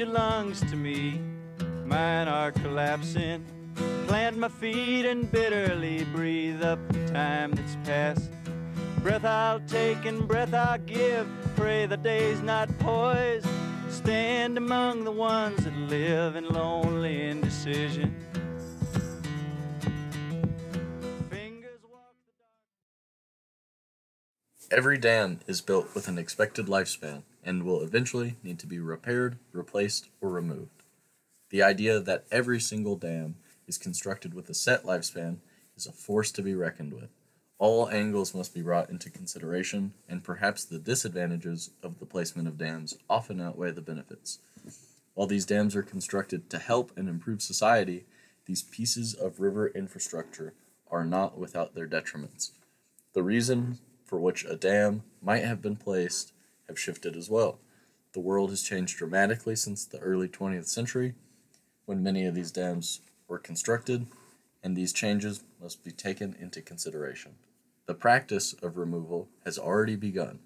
your lungs to me. Mine are collapsing. Plant my feet and bitterly breathe up the time that's passed. Breath I'll take and breath I'll give. Pray the day's not poised. Stand among the ones that live in lonely indecision. Fingers walk the dark. Every dam is built with an expected lifespan and will eventually need to be repaired, replaced, or removed. The idea that every single dam is constructed with a set lifespan is a force to be reckoned with. All angles must be brought into consideration, and perhaps the disadvantages of the placement of dams often outweigh the benefits. While these dams are constructed to help and improve society, these pieces of river infrastructure are not without their detriments. The reason for which a dam might have been placed have shifted as well. The world has changed dramatically since the early 20th century, when many of these dams were constructed, and these changes must be taken into consideration. The practice of removal has already begun,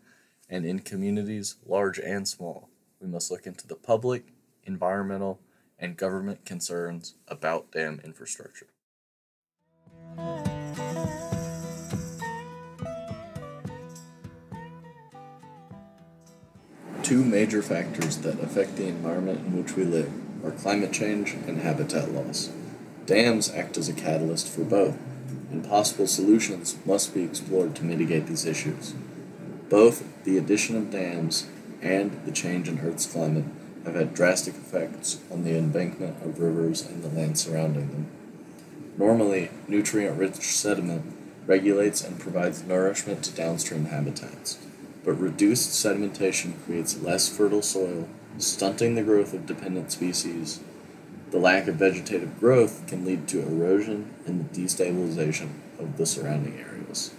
and in communities large and small, we must look into the public, environmental, and government concerns about dam infrastructure. Two major factors that affect the environment in which we live are climate change and habitat loss. Dams act as a catalyst for both, and possible solutions must be explored to mitigate these issues. Both the addition of dams and the change in Earth's climate have had drastic effects on the embankment of rivers and the land surrounding them. Normally, nutrient-rich sediment regulates and provides nourishment to downstream habitats, but reduced sedimentation creates less fertile soil, stunting the growth of dependent species. The lack of vegetative growth can lead to erosion and the destabilization of the surrounding areas.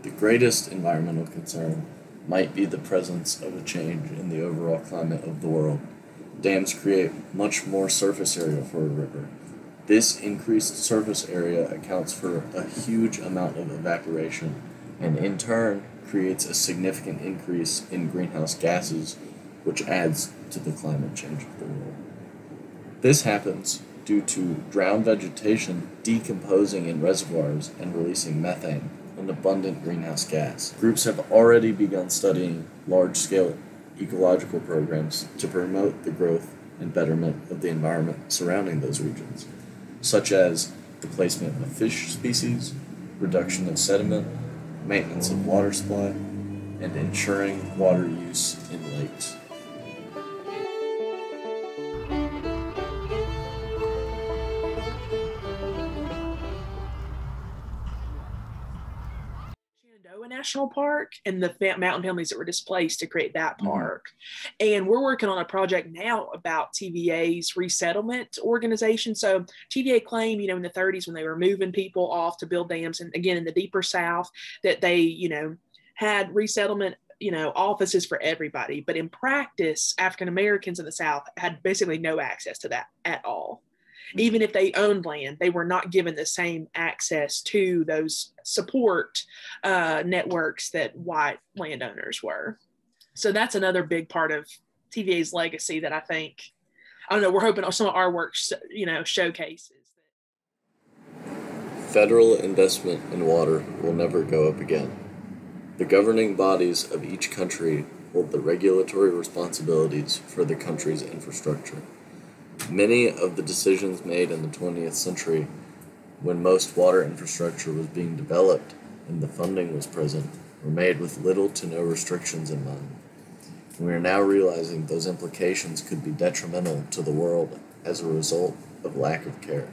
The greatest environmental concern might be the presence of a change in the overall climate of the world. Dams create much more surface area for a river. This increased surface area accounts for a huge amount of evaporation and in turn creates a significant increase in greenhouse gases, which adds to the climate change of the world. This happens due to drowned vegetation decomposing in reservoirs and releasing methane, an abundant greenhouse gas. Groups have already begun studying large-scale ecological programs to promote the growth and betterment of the environment surrounding those regions, such as the placement of fish species, reduction of sediment, maintenance of water supply, and ensuring water use in lakes. Shenandoah National Park and the mountain families that were displaced to create that park. And we're working on a project now about TVA's resettlement organization. So TVA claimed, in the 30s when they were moving people off to build dams, and again in the deeper South, that they, had resettlement offices for everybody. But in practice, African Americans in the South had basically no access to that at all. Even if they owned land, they were not given the same access to those support networks that white landowners were. So that's another big part of TVA's legacy that I think, we're hoping some of our work, showcases. Federal investment in water will never go up again. The governing bodies of each country hold the regulatory responsibilities for the country's infrastructure. Many of the decisions made in the 20th century, when most water infrastructure was being developed and the funding was present, were made with little to no restrictions in mind. And we are now realizing those implications could be detrimental to the world as a result of lack of care.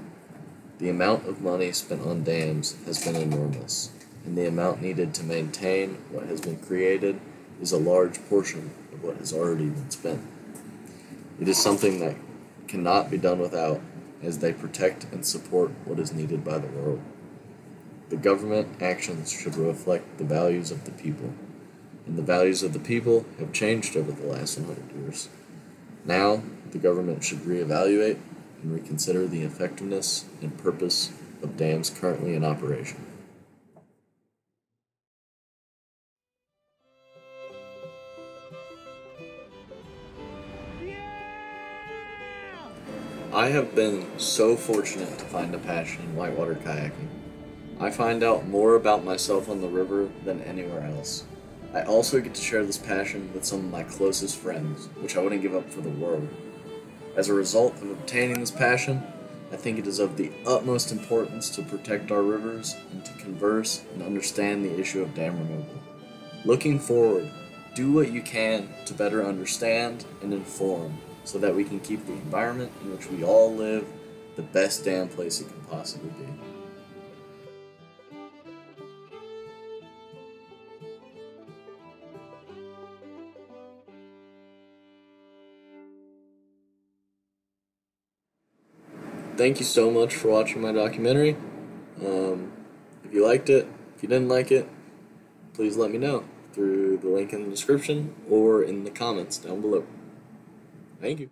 The amount of money spent on dams has been enormous, and the amount needed to maintain what has been created is a large portion of what has already been spent. It is something that cannot be done without, as they protect and support what is needed by the world. The government actions should reflect the values of the people, and the values of the people have changed over the last 100 years. Now, the government should reevaluate and reconsider the effectiveness and purpose of dams currently in operation. I have been so fortunate to find a passion in whitewater kayaking. I find out more about myself on the river than anywhere else. I also get to share this passion with some of my closest friends, which I wouldn't give up for the world. As a result of obtaining this passion, I think it is of the utmost importance to protect our rivers and to converse and understand the issue of dam removal. Looking forward, do what you can to better understand and inform so that we can keep the environment in which we all live the best damn place it can possibly be. Thank you so much for watching my documentary. If you liked it, if you didn't like it, please let me know through the link in the description or in the comments down below. Thank you.